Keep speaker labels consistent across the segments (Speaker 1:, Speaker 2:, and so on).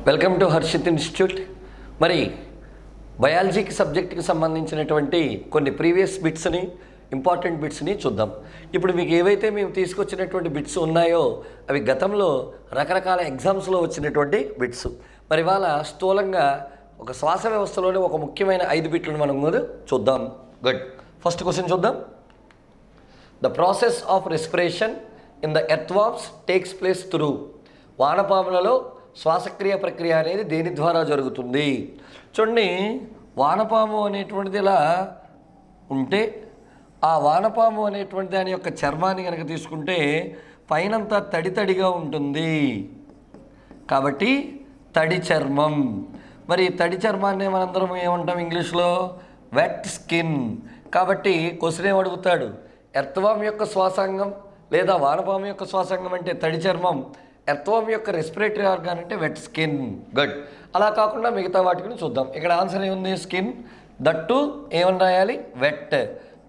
Speaker 1: Welcome to Harshit institute. మరి బయాలజీకి సబ్జెక్ట్కి సంబంధించినటువంటి కొన్ని ప్రీవియస్ బిట్స్ని, ఇంపార్టెంట్ బిట్స్ని చూద్దాం. ఇప్పుడు మీకు ఏవైతే మేము తీసుకొచ్చినటువంటి బిట్స్ ఉన్నాయో అవి గతంలో రకరకాల ఎగ్జామ్స్లో వచ్చినటువంటి బిట్స్. మరి ఇవాళ స్థూలంగా ఒక శ్వాస వ్యవస్థలోనే ఒక ముఖ్యమైన 5 బిట్లను మనం చూద్దాం. గుడ్. ఫస్ట్ క్వశ్చన్ చూద్దాం. The process of respiration in the earthworms takes place through. వానపాములలో శ్వాసక్రియ ప్రక్రియ అనేది దేని ద్వారా జరుగుతుంది? చూడండి, వానపాము అనేటువంటిది ఇలా ఉంటే ఆ వానపాము అనేటువంటి దాని యొక్క చర్మాన్ని కనుక తీసుకుంటే పైనంతా తడిగా ఉంటుంది కాబట్టి తడి చర్మం. మరి తడి చర్మాన్ని మనందరం ఏమంటాం ఇంగ్లీష్లో? Wet skin. కాబట్టి క్వశ్చన్ ఏమడుగుతాడు? ఎర్త్వామ్ యొక్క శ్వాసాంగం లేదా వానపాము యొక్క శ్వాసాంగం అంటే తడి చర్మం, ఎర్త్వామ్ యొక్క రెస్పిరేటరీ ఆర్గాన్ అంటే వెట్ స్కిన్. గుడ్. అలా కాకుండా మిగతా వాటిని చూద్దాం. ఇక్కడ ఆన్సర్ ఏముంది? స్కిన్. దట్టు ఏమని రాయాలి? వెట్.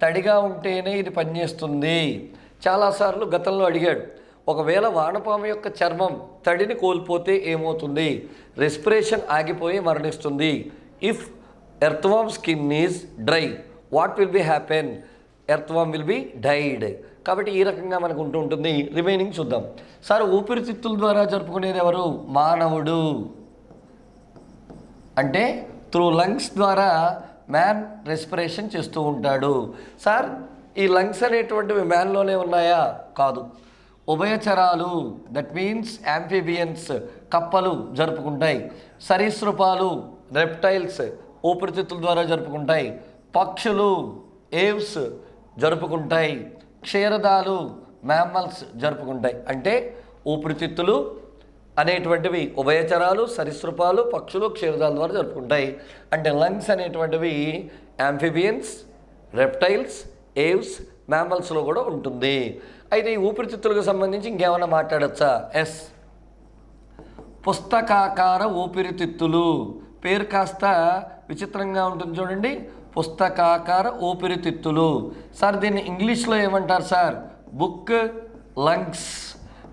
Speaker 1: తడిగా ఉంటేనే ఇది పనిచేస్తుంది. చాలాసార్లు గతంలో అడిగాడు, ఒకవేళ వానపాము యొక్క చర్మం తడిని కోల్పోతే ఏమవుతుంది? రెస్పిరేషన్ ఆగిపోయి మరణిస్తుంది. If earthworm skin is dry what will be happen? Earthworm will be died. కాబట్టి ఈ రకంగా మనకు ఉంటుంది. రిమైనింగ్ చూద్దాం. సార్, ఊపిరితిత్తుల ద్వారా జరుపుకునేది ఎవరు? మానవుడు. అంటే త్రూ లంగ్స్ ద్వారా మ్యాన్ రెస్పిరేషన్ చేస్తూ ఉంటాడు. సార్, ఈ లంగ్స్ అనేటువంటివి మ్యాన్లోనే ఉన్నాయా? కాదు. ఉభయచరాలు, దట్ మీన్స్ యాంఫిబియన్స్, కప్పలు జరుపుకుంటాయి. సరీసృపాలు, రెప్టైల్స్ ఊపిరితిత్తుల ద్వారా జరుపుకుంటాయి. పక్షులు, ఏవ్స్ జరుపుకుంటాయి. క్షీరదాలు, మ్యామ్మల్స్ జరుపుకుంటాయి. అంటే ఊపిరితిత్తులు అనేటువంటివి ఉభయచరాలు, సరీసృపాలు, పక్షులు, క్షీరదాల ద్వారా జరుపుకుంటాయి. అంటే లంగ్స్ అనేటువంటివి యాంఫిబియన్స్, రెప్టైల్స్, ఏవ్స్, మ్యామ్మల్స్లో కూడా ఉంటుంది. అయితే ఈ ఊపిరితిత్తులకు సంబంధించి ఇంకేమైనా మాట్లాడచ్చా? ఎస్. పుస్తకాకార ఊపిరితిత్తులు. పేరు కాస్త విచిత్రంగా ఉంటుంది చూడండి. పుస్తకాకార ఊపిరితిత్తులు. సార్, దీన్ని ఇంగ్లీష్లో ఏమంటారు సార్? Book lungs.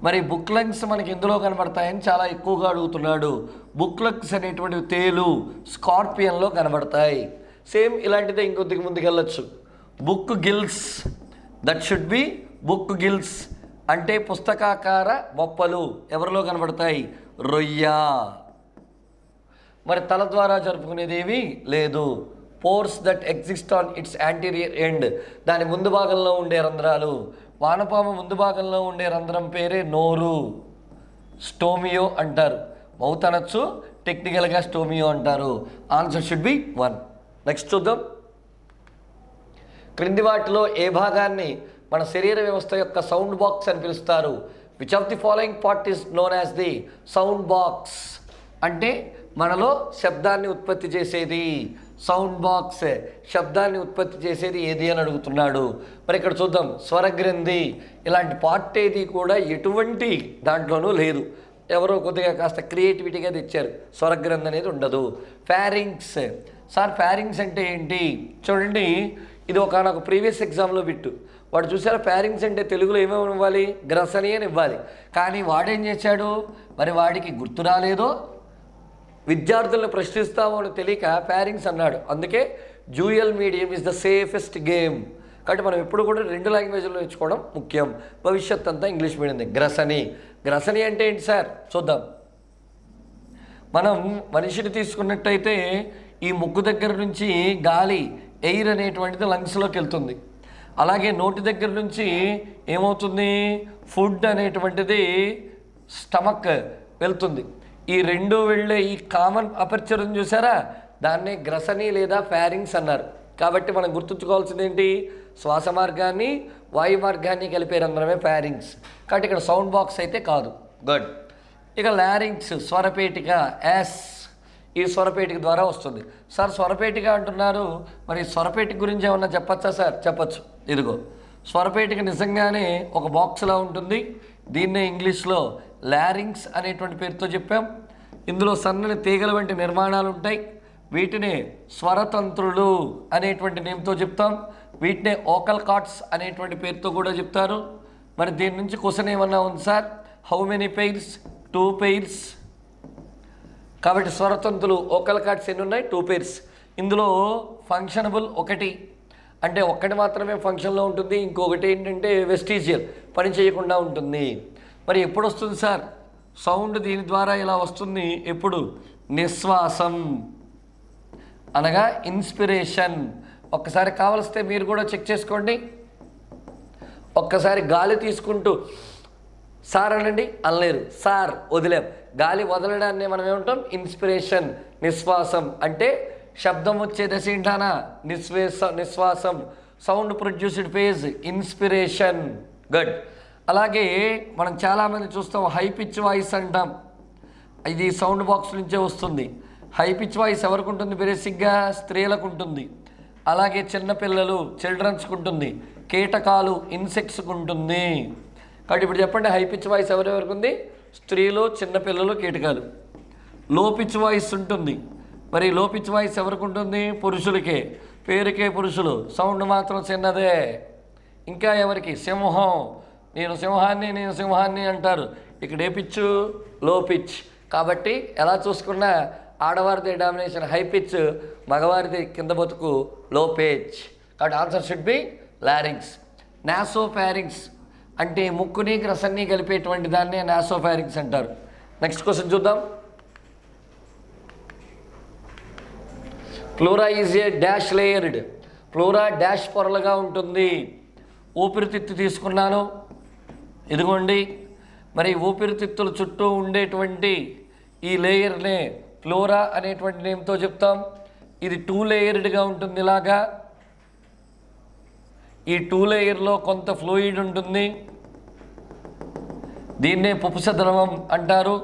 Speaker 1: మరి బుక్ లంగ్స్ మనకి ఎందులో కనబడతాయని చాలా ఎక్కువగా అడుగుతున్నాడు. బుక్ లంగ్స్ అనేటువంటి తేలు, స్కార్పియన్లో కనబడతాయి. సేమ్ ఇలాంటిదే ఇంకొద్దిగా ముందుకెళ్ళచ్చు. Book gills, that should be book gills. అంటే పుస్తకాకార బొప్పలు ఎవరిలో కనబడతాయి? రొయ్య. మరి తల ద్వారా జరుపుకునేదేవి లేదు. Pores that exist on it's anterior end. దాని ముందు భాగంలో ఉండే రంధ్రాలు. వానపాము ముందు భాగంలో ఉండే రంధ్రం పేరే నోరు, స్టోమియో అంటారు. మౌత్ అనొచ్చు, టెక్నికల్గా స్టోమియో అంటారు. Answer should B 1. నెక్స్ట్ చూద్దాం. క్రింది వాటిలో ఏ భాగాన్ని మన శరీర వ్యవస్థ యొక్క సౌండ్ బాక్స్ అని పిలుస్తారు? Which of the following part is known as the sound box? అంటే మనలో శబ్దాన్ని ఉత్పత్తి చేసేది సౌండ్ బాక్స్. శబ్దాన్ని ఉత్పత్తి చేసేది ఏది అని అడుగుతున్నాడు. మరి ఇక్కడ చూద్దాం. స్వరగ్రంథి. ఇలాంటి పార్ట్ ఏది కూడా ఎటువంటి దాంట్లోనూ లేదు. ఎవరో కొద్దిగా కాస్త క్రియేటివిటీగా తెచ్చారు. స్వరగ్రంథి అనేది ఉండదు. ఫారింగ్స్. సార్, ఫారింగ్స్ అంటే ఏంటి? చూడండి, ఇది నాకు ప్రీవియస్ ఎగ్జామ్లో బిట్టు. వాడు చూసారా, ఫారింగ్స్ అంటే తెలుగులో ఏమేమి ఇవ్వాలి? గ్రసని అని ఇవ్వాలి. కానీ వాడేం చేశాడు? మరి వాడికి గుర్తు రాలేదో, విద్యార్థులను ప్రశ్నిస్తామో అని తెలియక ఫారింగ్స్ అన్నాడు. అందుకే dual medium is the safest game. కాబట్టి మనం ఎప్పుడు కూడా 2 లాంగ్వేజ్లో నేర్చుకోవడం ముఖ్యం. భవిష్యత్ అంతా ఇంగ్లీష్ మీడియం. గ్రసని. గ్రసని అంటే ఏంటి సార్? చూద్దాం. మనం మనిషిని తీసుకున్నట్టయితే ఈ ముక్కు దగ్గర నుంచి గాలి, ఎయిర్ అనేటువంటిది లంగ్స్లోకి వెళ్తుంది. అలాగే నోటి దగ్గర నుంచి ఏమవుతుంది? ఫుడ్ అనేటువంటిది స్టమక్ వెళ్తుంది. ఈ 2 వెళ్ళే ఈ కామన్ అపర్చర్ని చూసారా, దాన్నే గ్రసని లేదా ఫారింగ్స్ అన్నారు. కాబట్టి మనం గుర్తుంచుకోవాల్సింది ఏంటి? శ్వాస మార్గాన్ని, వాయు మార్గాన్ని కలిపే రంధ్రమే ఫారింగ్స్. కాబట్టి ఇక్కడ సౌండ్ బాక్స్ అయితే కాదు. గుడ్. ఇక లారింగ్స్, స్వరపేటిక. ఎస్. ఈ స్వరపేటిక ద్వారా వస్తుంది. సార్, స్వరపేటిక అంటున్నారు, మరి స్వరపేటిక గురించి ఏమన్నా చెప్పచ్చా సార్? చెప్పచ్చు. ఇదిగో స్వరపేటిక నిజంగానే ఒక బాక్స్లా ఉంటుంది. దీన్నే ఇంగ్లీష్లో లారింగ్స్ అనేటువంటి పేరుతో చెప్పాం. ఇందులో సన్నని తీగల వంటి నిర్మాణాలు ఉంటాయి. వీటిని స్వరతంత్రులు అనేటువంటి నేమ్తో చెప్తాం. వీటినే ఓకల్ కార్డ్స్ అనేటువంటి పేరుతో కూడా చెప్తారు. మరి దీని నుంచి క్వశ్చన్ ఏమన్నా ఉంది sir? How many pairs? 2 pairs. కాబట్టి స్వరతంతులు ఓకల్ కార్డ్స్ ఎన్ని ఉన్నాయి? 2 pairs. ఇందులో ఫంక్షనబుల్ ఒకటి, అంటే ఒక్కటి మాత్రమే ఫంక్షన్లో ఉంటుంది, ఇంకొకటి ఏంటంటే వెస్టీజియల్, పని చేయకుండా ఉంటుంది. మరి ఎప్పుడు వస్తుంది సార్ సౌండ్? దీని ద్వారా ఇలా వస్తుంది. ఎప్పుడు? నిశ్వాసం అనగా ఇన్స్పిరేషన్. ఒక్కసారి కావలిస్తే మీరు కూడా చెక్ చేసుకోండి. ఒక్కసారి గాలి తీసుకుంటూ సార్ అనండి, అనలేరు. సార్ వదిలేం. గాలి వదలడాన్ని మనం ఏమంటాం? ఇన్స్పిరేషన్. నిశ్వాసం అంటే శబ్దం వచ్చే దశ ఏంటానా? నిశ్వాసం. Sound produced phase inspiration. Good. అలాగే మనం చాలామంది చూస్తాం హై పిచ్ వాయిస్ అంటాం. ఇది సౌండ్ బాక్స్ నుంచే వస్తుంది. హై పిచ్ వాయిస్ ఎవరికి ఉంటుంది? బేసిక్గా స్త్రీలకు ఉంటుంది. అలాగే చిన్నపిల్లలు చిల్డ్రన్స్కి ఉంటుంది. కీటకాలు ఇన్సెక్ట్స్కి ఉంటుంది. కాబట్టి ఇప్పుడు చెప్పండి, హై పిచ్ వాయిస్ ఎవరెవరికి ఉంది? స్త్రీలు, చిన్నపిల్లలు, కీటకాలు. లో పిచ్ వాయిస్ ఉంటుంది. మరి లో పిచ్ వాయిస్ ఎవరికి ఉంటుంది? పురుషులకే. పేరుకే పురుషులు, సౌండ్ మాత్రం చిన్నదే. ఇంకా ఎవరికి? సింహం. నేను సింహాన్ని అంటారు. ఇక్కడ ఏ పిచ్? లో పిచ్. కాబట్టి ఎలా చూసుకున్నా ఆడవారిది డామినేషన్ హై పిచ్, మగవారిది కింద బతుకు లో పిచ్. కాబట్టి ఆన్సర్ షుడ్ బి లారింగ్స్. నాసోఫారింగ్స్ అంటే ముక్కుని గ్రసన్ని కలిపేటువంటి దాన్నే నాసోఫారింగ్స్ అంటారు. నెక్స్ట్ క్వశ్చన్ చూద్దాం. Pleura is a dash layered. Pleura dash పొరలుగా ఉంటుంది. ఊపిరితిత్తు తీసుకున్నాను, ఇదిగోండి. మరి ఊపిరితిత్తుల చుట్టూ ఉండేటువంటి ఈ లేయర్నే ప్లూరా అనేటువంటి నేమ్తో చెప్తాం. ఇది 2 లేయర్డ్గా ఉంటుంది. ఇలాగా ఈ 2 లేయర్లో కొంత ఫ్లూయిడ్ ఉంటుంది. దీన్నే పుపుస ద్రవం అంటారు.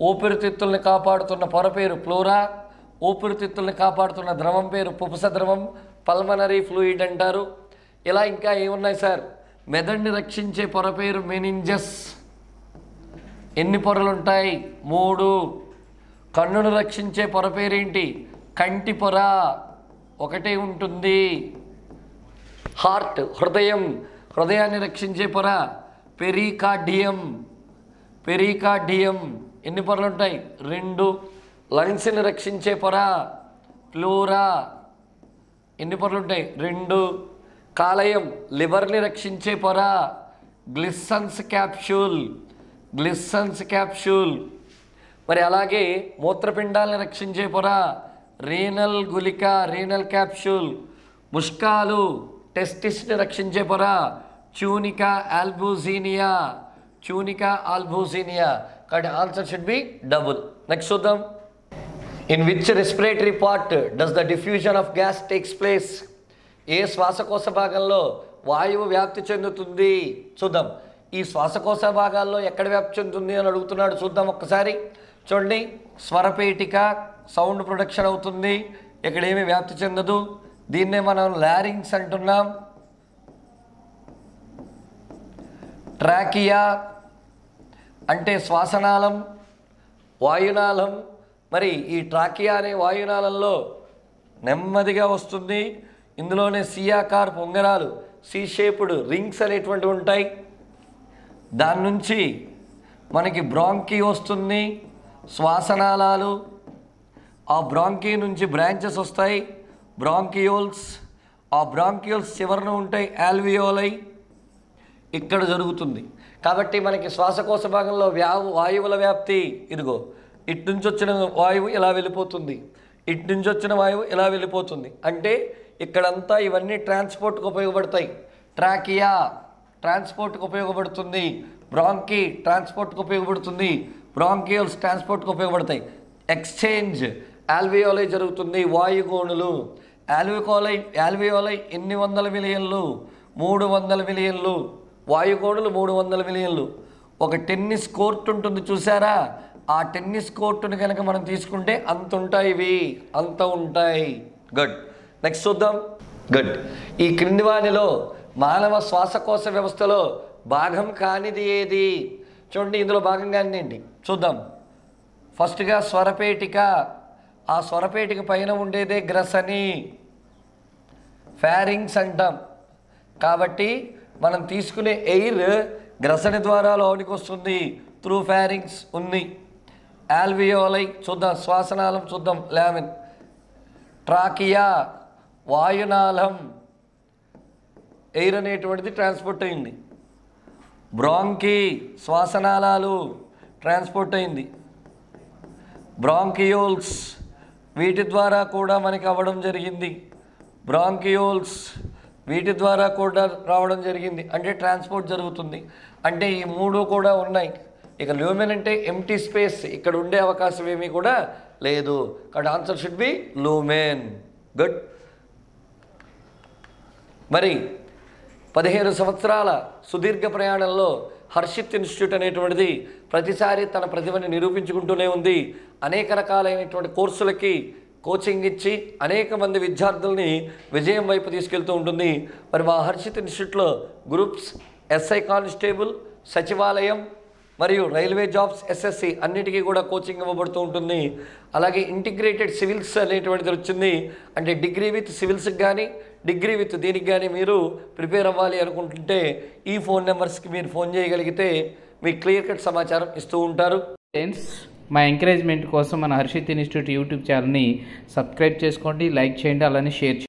Speaker 1: ఊపిరితిత్తుల్ని కాపాడుతున్న పొర పేరు ప్లూరా, ఊపిరితిత్తుల్ని కాపాడుతున్న ద్రవం పేరు పుపుస ద్రవం, పల్మనరీ ఫ్లూయిడ్ అంటారు. ఇలా ఇంకా ఏమున్నాయి సార్? మెదడుని రక్షించే పొర పేరు మెనింజస్. ఎన్ని పొరలు ఉంటాయి? 3. కన్నును రక్షించే పొర పేరేంటి? కంటి పొర, ఒకటే ఉంటుంది. హార్ట్, హృదయం, హృదయాన్ని రక్షించే పొర పెరికార్డియం. ఎన్ని పొరలు ఉంటాయి? 2. లంగ్స్ని రక్షించే పొర ప్లూరా. ఎన్ని పొరలు ఉంటాయి? 2. కాలేయం, లివర్ని రక్షించే పొర గ్లిస్సన్స్ క్యాప్సూల్. మరి అలాగే మూత్రపిండాలను రక్షించే పొర రీనల్ క్యాప్సూల్. ముష్కాలు, టెస్టిస్ని రక్షించే పొర ట్యూనికా ఆల్బూజినియా. కాబట్టి answer should be double. Next చూద్దాం. In which respiratory part does the diffusion of gas takes place? ఏ శ్వాసకోశ భాగంలో వాయువు వ్యాప్తి చెందుతుంది? చూద్దాం. ఈ శ్వాసకోశ భాగాల్లో ఎక్కడ వ్యాప్తి చెందుతుంది అని అడుగుతున్నాడు. చూద్దాం ఒక్కసారి. చూడండి, స్వరపేటిక సౌండ్ ప్రొడక్షన్ అవుతుంది, ఇక్కడేమీ వ్యాప్తి చెందదు. దీన్నే మనం లారింగ్స్ అంటున్నాం. ట్రాకియా అంటే శ్వాసనాళం, వాయునాళం. మరి ఈ ట్రాకియా అనే వాయునాళంలో నెమ్మదిగా వస్తుంది. ఇందులోనే సి ఆకారపు ఉంగరాలు, సి షేప్డ్ రింగ్స్ అనేటువంటివి ఉంటాయి. దాని నుంచి మనకి బ్రాంకీ వస్తుంది, శ్వాసనాళాలు. ఆ బ్రాంకీ నుంచి బ్రాంచెస్ వస్తాయి, బ్రాంకియోల్స్. ఆ బ్రాంకియోల్స్ చివరన ఉంటాయి ఆల్వియోలై. ఇక్కడ జరుగుతుంది. కాబట్టి మనకి శ్వాసకోశ భాగంలో వాయువుల వ్యాప్తి ఇదిగో, ఇటు నుంచి వచ్చిన వాయువు ఇలా వెళ్ళిపోతుంది, ఇటు నుంచి వచ్చిన వాయువు ఇలా వెళ్ళిపోతుంది. అంటే ఇక్కడంతా ఇవన్నీ ట్రాన్స్పోర్ట్కి ఉపయోగపడతాయి. ట్రాకియా ట్రాన్స్పోర్ట్కి ఉపయోగపడుతుంది, బ్రాంకీ ట్రాన్స్పోర్ట్కి ఉపయోగపడుతుంది, బ్రాంకియోల్స్ ట్రాన్స్పోర్ట్కి ఉపయోగపడతాయి. ఎక్స్చేంజ్ ఆల్వియోలై జరుగుతుంది. వాయుగోణులు ఆల్వియోలై ఎన్ని వందల మిలియన్లు? 300 మిలియన్లు. వాయుగోణులు 300 మిలియన్లు. ఒక టెన్నిస్ కోర్ట్ ఉంటుంది చూసారా? ఆ టెన్నిస్ కోర్టుని కనుక మనం తీసుకుంటే అంత ఉంటాయి. గుడ్. నెక్స్ట్ చూద్దాం. గుడ్. ఈ క్రింది వానిలో మానవ శ్వాసకోశ వ్యవస్థలో భాగం కానిది ఏది? చూడండి, ఇందులో భాగం కానిది ఏంటి చూద్దాం. ఫస్ట్గా స్వరపేటిక. ఆ స్వరపేటిక పైన ఉండేదే గ్రసని, ఫారింగ్స్ అంటాం. కాబట్టి మనం తీసుకునే ఎయిర్ గ్రసని ద్వారా లోనికి వస్తుంది, త్రూ ఫారింగ్స్ ఉంది. ఆల్వియోలై చూద్దాం, శ్వాసనాళం చూద్దాం, లామిన్. ట్రాకియా వాయునాళం, ఎయిర్ అనేటువంటిది ట్రాన్స్పోర్ట్ అయింది. బ్రాంకీ శ్వాసనాళాలు ట్రాన్స్పోర్ట్ అయింది. బ్రాంకియోల్స్ వీటి ద్వారా కూడా మనకి అవ్వడం జరిగింది. బ్రాంకియోల్స్ వీటి ద్వారా కూడా రావడం జరిగింది, అంటే ట్రాన్స్పోర్ట్ జరుగుతుంది. అంటే ఈ మూడు కూడా ఉన్నాయి. ఇక లూమెన్ అంటే ఎంటీ స్పేస్, ఇక్కడ ఉండే అవకాశం ఏమీ కూడా లేదు. కాబట్టి answer should B lumen. Good. మరి 15 సంవత్సరాల సుదీర్ఘ ప్రయాణంలో హర్షిత్ ఇన్స్టిట్యూట్ అనేటువంటిది ప్రతిసారి తన ప్రతిభని నిరూపించుకుంటూనే ఉంది. అనేక రకాలైనటువంటి కోర్సులకి కోచింగ్ ఇచ్చి అనేక మంది విద్యార్థుల్ని విజయం వైపు తీసుకెళ్తూ ఉంటుంది. మరి మా హర్షిత్ ఇన్స్టిట్యూట్లో గ్రూప్స్, ఎస్ఐ కానిస్టేబుల్, సచివాలయం మరియు రైల్వే జాబ్స్, ఎస్ఎస్సి అన్నిటికీ కూడా కోచింగ్ ఇవ్వబడుతూ ఉంటుంది. అలాగే ఇంటిగ్రేటెడ్ సివిల్స్ అనేటువంటిది వచ్చింది. అంటే డిగ్రీ విత్ సివిల్స్కి కానీ డిగ్రీ విత్ దీనికి కానీ మీరు ప్రిపేర్ అవ్వాలి అనుకుంటుంటే ఈ ఫోన్ నెంబర్స్కి మీరు ఫోన్ చేయగలిగితే మీకు క్లియర్ కట్ సమాచారం ఇస్తూ ఉంటారు.
Speaker 2: ఫ్రెండ్స్, మా ఎంకరేజ్మెంట్ కోసం మన హర్షిత్ ఇన్స్టిట్యూట్ యూట్యూబ్ ఛానల్ని సబ్స్క్రైబ్ చేసుకోండి, లైక్ చేయండి, అలానే షేర్ చేయండి.